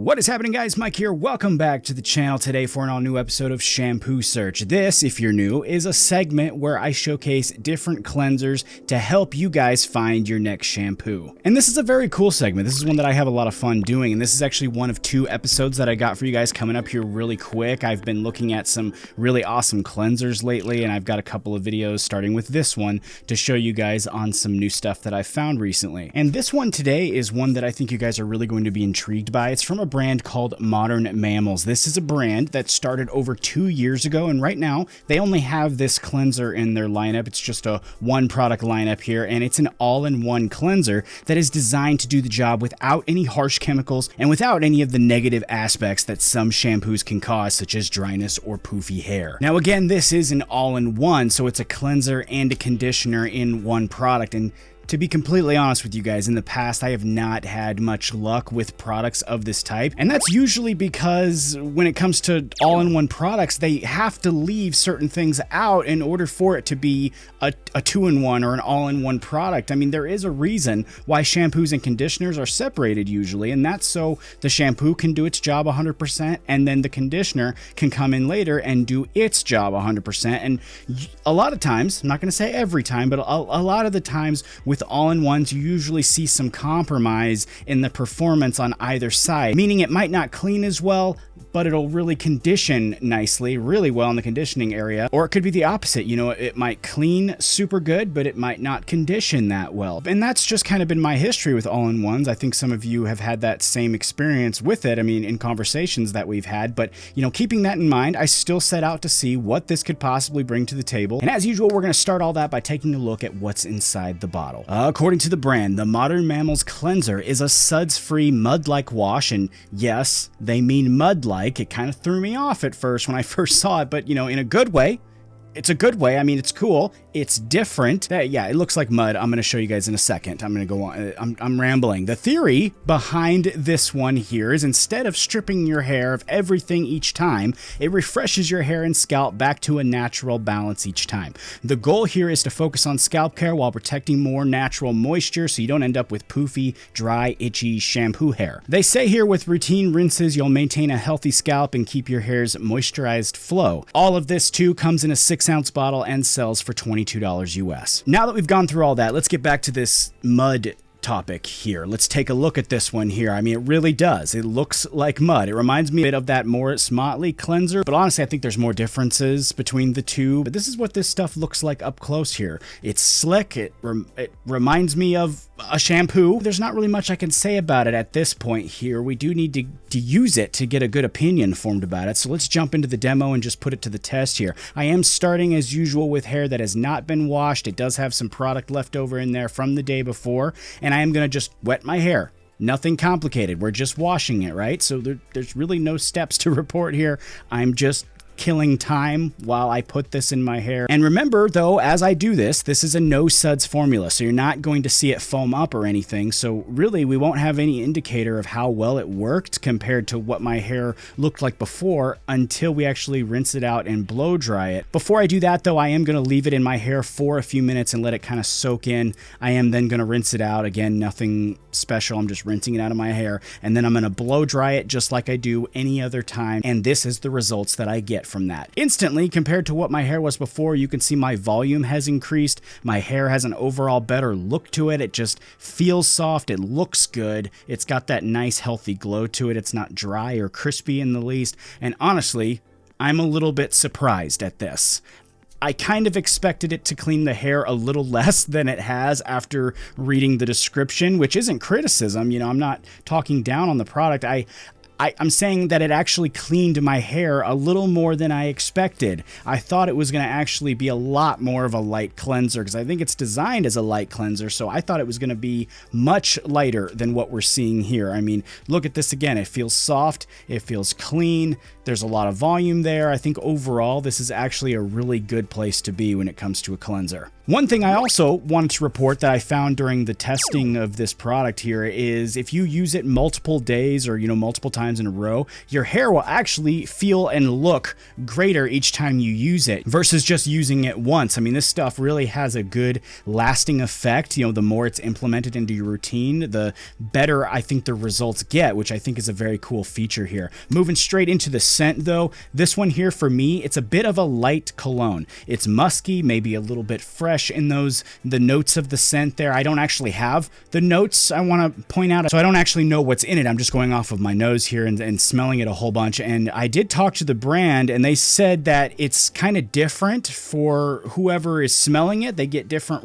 What is happening, guys? Mike here. Welcome back to the channel today for an all-new episode of Shampoo Search. This, if you're new, is a segment where I showcase different cleansers to help you guys find your next shampoo. And this is a very cool segment. This is one that I have a lot of fun doing, and this is actually one of two episodes that I got for you guys coming up here really quick. I've been looking at some really awesome cleansers lately, and I've got a couple of videos starting with this one to show you guys on some new stuff that I've found recently. And this one today is one that I think you guys are really going to be intrigued by. It's from a brand called Modern Mammals. This is a brand that started over 2 years ago, and right now they only have this cleanser in their lineup. It's just a one product lineup here, and it's an all-in-one cleanser that is designed to do the job without any harsh chemicals and without any of the negative aspects that some shampoos can cause, such as dryness or poofy hair. Now again, this is an all-in-one, so it's a cleanser and a conditioner in one product. And to be completely honest with you guys, in the past, I have not had much luck with products of this type. And that's usually because when it comes to all-in-one products, they have to leave certain things out in order for it to be a two-in-one or an all-in-one product. I mean, there is a reason why shampoos and conditioners are separated usually, and that's so the shampoo can do its job 100%, and then the conditioner can come in later and do its job 100%. And a lot of times, I'm not going to say every time, but a lot of the times with all-in-ones, you usually see some compromise in the performance on either side, meaning it might not clean as well, but it'll really condition nicely, really well in the conditioning area. Or it could be the opposite. You know, it might clean super good, but it might not condition that well. And that's just kind of been my history with all-in-ones. I think some of you have had that same experience with it. I mean, in conversations that we've had, but you know, keeping that in mind, I still set out to see what this could possibly bring to the table. And as usual, we're going to start all that by taking a look at what's inside the bottle. According to the brand, the Modern Mammals cleanser is a suds-free mud-like wash, and yes, they mean mud-like. It kind of threw me off at first when I first saw it, but you know, in a good way. It's a good way. I mean, it's cool. It's different. Yeah, it looks like mud. I'm going to show you guys in a second. I'm going to go on. I'm rambling. The theory behind this one here is instead of stripping your hair of everything each time, it refreshes your hair and scalp back to a natural balance each time. The goal here is to focus on scalp care while protecting more natural moisture so you don't end up with poofy, dry, itchy shampoo hair. They say here with routine rinses, you'll maintain a healthy scalp and keep your hair's moisturized flow. All of this too comes in a 6-ounce bottle and sells for $22 US. Now that we've gone through all that, let's get back to this mud topic here. Let's take a look at this one here. I mean, it really does. It looks like mud. It reminds me a bit of that Morris Motley cleanser, but honestly, I think there's more differences between the two. But this is what this stuff looks like up close here. It's slick. It reminds me of a shampoo. There's not really much I can say about it at this point here. We do need to use it to get a good opinion formed about it. So let's jump into the demo and just put it to the test here. I am starting as usual with hair that has not been washed. It does have some product left over in there from the day before, and I am going to just wet my hair. Nothing complicated. We're just washing it, right? So there's really no steps to report here. I'm just killing time while I put this in my hair. And remember though, as I do this, this is a no suds formula, so you're not going to see it foam up or anything. So really we won't have any indicator of how well it worked compared to what my hair looked like before until we actually rinse it out and blow dry it. Before I do that though, I am going to leave it in my hair for a few minutes and let it kind of soak in. I am then going to rinse it out. Again, nothing special. I'm just rinsing it out of my hair, and then I'm going to blow dry it just like I do any other time. And this is the results that I get from that. Instantly, compared to what my hair was before, you can see my volume has increased. My hair has an overall better look to it. It just feels soft. It looks good. It's got that nice healthy glow to it. It's not dry or crispy in the least. And honestly, I'm a little bit surprised at this. I kind of expected it to clean the hair a little less than it has after reading the description, which isn't criticism. You know, I'm not talking down on the product. I'm saying that it actually cleaned my hair a little more than I expected. I thought it was going to actually be a lot more of a light cleanser because I think it's designed as a light cleanser, so I thought it was going to be much lighter than what we're seeing here. I mean, look at this again. It feels soft. It feels clean. There's a lot of volume there. I think overall, this is actually a really good place to be when it comes to a cleanser. One thing I also wanted to report that I found during the testing of this product here is if you use it multiple days or, you know, multiple times times in a row, your hair will actually feel and look greater each time you use it versus just using it once. I mean, this stuff really has a good lasting effect. You know, the more it's implemented into your routine, the better I think the results get, which I think is a very cool feature here. Moving straight into the scent though, this one here for me, it's a bit of a light cologne. It's musky, maybe a little bit fresh in the notes of the scent there. I don't actually have the notes I want to point out, so I don't actually know what's in it. I'm just going off of my nose here and smelling it a whole bunch. And I did talk to the brand and they said that it's kind of different for whoever is smelling it. They get different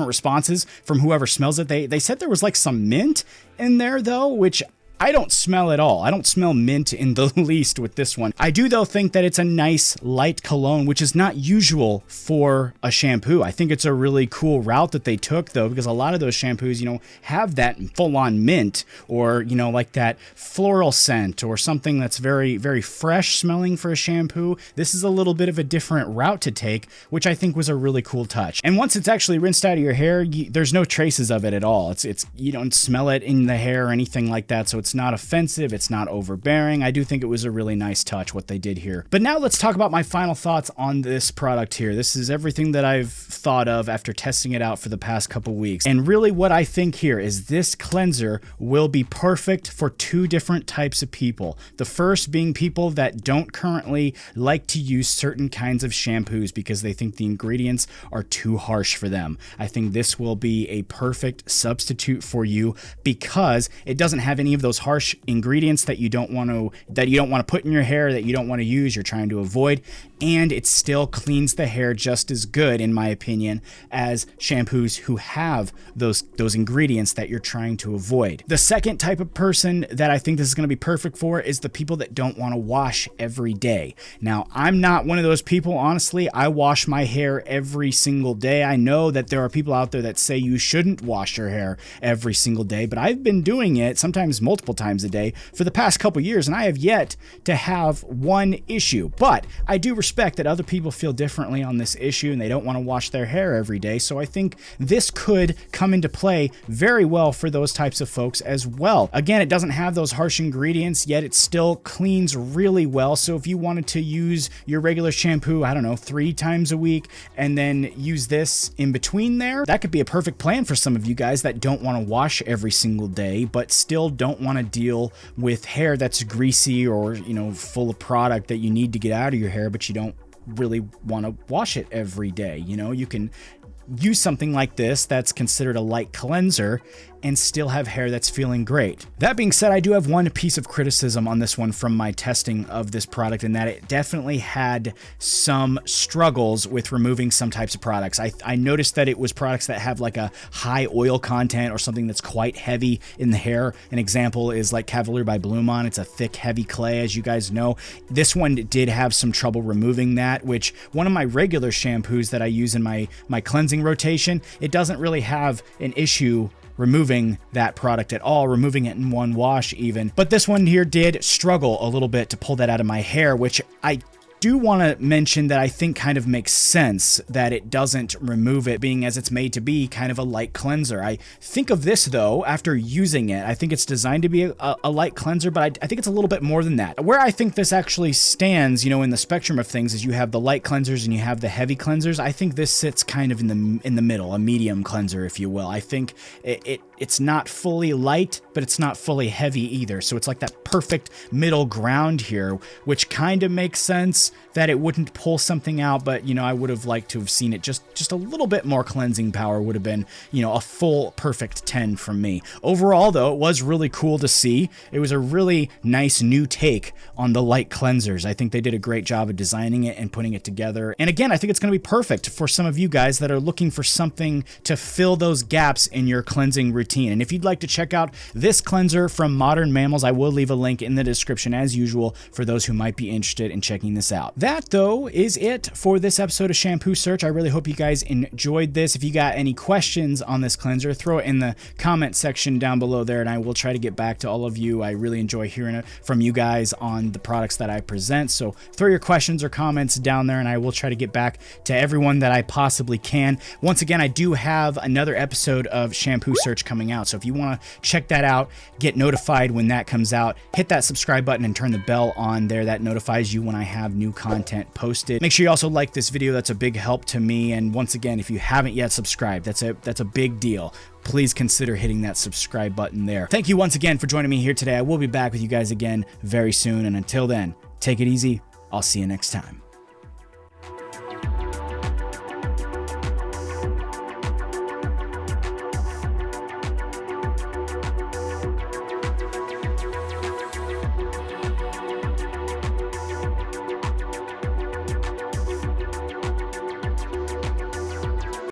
responses from whoever smells it. They said there was like some mint in there though, which I don't smell at all. I don't smell mint in the least with this one. I do though think that it's a nice light cologne, which is not usual for a shampoo. I think it's a really cool route that they took though, because a lot of those shampoos, you know, have that full on mint or, you know, like that floral scent or something that's very, very fresh smelling for a shampoo. This is a little bit of a different route to take, which I think was a really cool touch. And once it's actually rinsed out of your hair, there's no traces of it at all. It's you don't smell it in the hair or anything like that. So it's not offensive, it's not overbearing. I do think it was a really nice touch what they did here. But now let's talk about my final thoughts on this product here. This is everything that I've thought of after testing it out for the past couple weeks. And really what I think here is this cleanser will be perfect for two different types of people. The first being people that don't currently like to use certain kinds of shampoos because they think the ingredients are too harsh for them. I think this will be a perfect substitute for you because it doesn't have any of those harsh ingredients that you don't want to put in your hair, that you don't want to use, you're trying to avoid, and it still cleans the hair just as good, in my opinion, as shampoos who have those ingredients that you're trying to avoid. The second type of person that I think this is going to be perfect for is the people that don't want to wash every day. Now, I'm not one of those people, honestly. I wash my hair every single day. I know that there are people out there that say you shouldn't wash your hair every single day, but I've been doing it sometimes multiple times a day for the past couple years, and I have yet to have one issue. But I do respect that other people feel differently on this issue and they don't want to wash their hair every day, so I think this could come into play very well for those types of folks as well. Again, it doesn't have those harsh ingredients, yet it still cleans really well. So if you wanted to use your regular shampoo, I don't know, 3 times a week and then use this in between there, that could be a perfect plan for some of you guys that don't want to wash every single day but still don't want to deal with hair that's greasy or, you know, full of product that you need to get out of your hair, but you don't really want to wash it every day. You know, you can use something like this that's considered a light cleanser and still have hair that's feeling great. That being said, I do have one piece of criticism on this one from my testing of this product, and that it definitely had some struggles with removing some types of products. I noticed that it was products that have like a high oil content or something that's quite heavy in the hair. An example is like Cavalier by Blue Mon. It's a thick, heavy clay, as you guys know. This one did have some trouble removing that, which one of my regular shampoos that I use in my cleansing rotation, it doesn't really have an issue removing that product at all, removing it in one wash even. But this one here did struggle a little bit to pull that out of my hair, which I do want to mention that I think kind of makes sense that it doesn't remove it, being as it's made to be kind of a light cleanser. I think of this though, after using it, I think it's designed to be a light cleanser, but I think it's a little bit more than that. Where I think this actually stands, you know, in the spectrum of things is you have the light cleansers and you have the heavy cleansers. I think this sits kind of in the middle, a medium cleanser, if you will. I think it's not fully light, but it's not fully heavy either. So it's like that perfect middle ground here, which kind of makes sense that it wouldn't pull something out, but, you know, I would have liked to have seen it just a little bit more cleansing power would have been, you know, a full perfect 10 from me. Overall, though, it was really cool to see. It was a really nice new take on the light cleansers. I think they did a great job of designing it and putting it together. And again, I think it's going to be perfect for some of you guys that are looking for something to fill those gaps in your cleansing routine. And if you'd like to check out this cleanser from Modern Mammals, I will leave a link in the description as usual for those who might be interested in checking this out. out. That, though, is it for this episode of Shampoo Search. I really hope you guys enjoyed this. If you got any questions on this cleanser, throw it in the comment section down below there, and I will try to get back to all of you. I really enjoy hearing it from you guys on the products that I present. So throw your questions or comments down there, and I will try to get back to everyone that I possibly can. Once again, I do have another episode of Shampoo Search coming out. So if you want to check that out, get notified when that comes out, hit that subscribe button and turn the bell on there. That notifies you when I have new content posted. Make sure you also like this video. That's a big help to me. And once again, if you haven't yet subscribed, that's a big deal. Please consider hitting that subscribe button there. Thank you once again for joining me here today. I will be back with you guys again very soon. And until then, take it easy. I'll see you next time.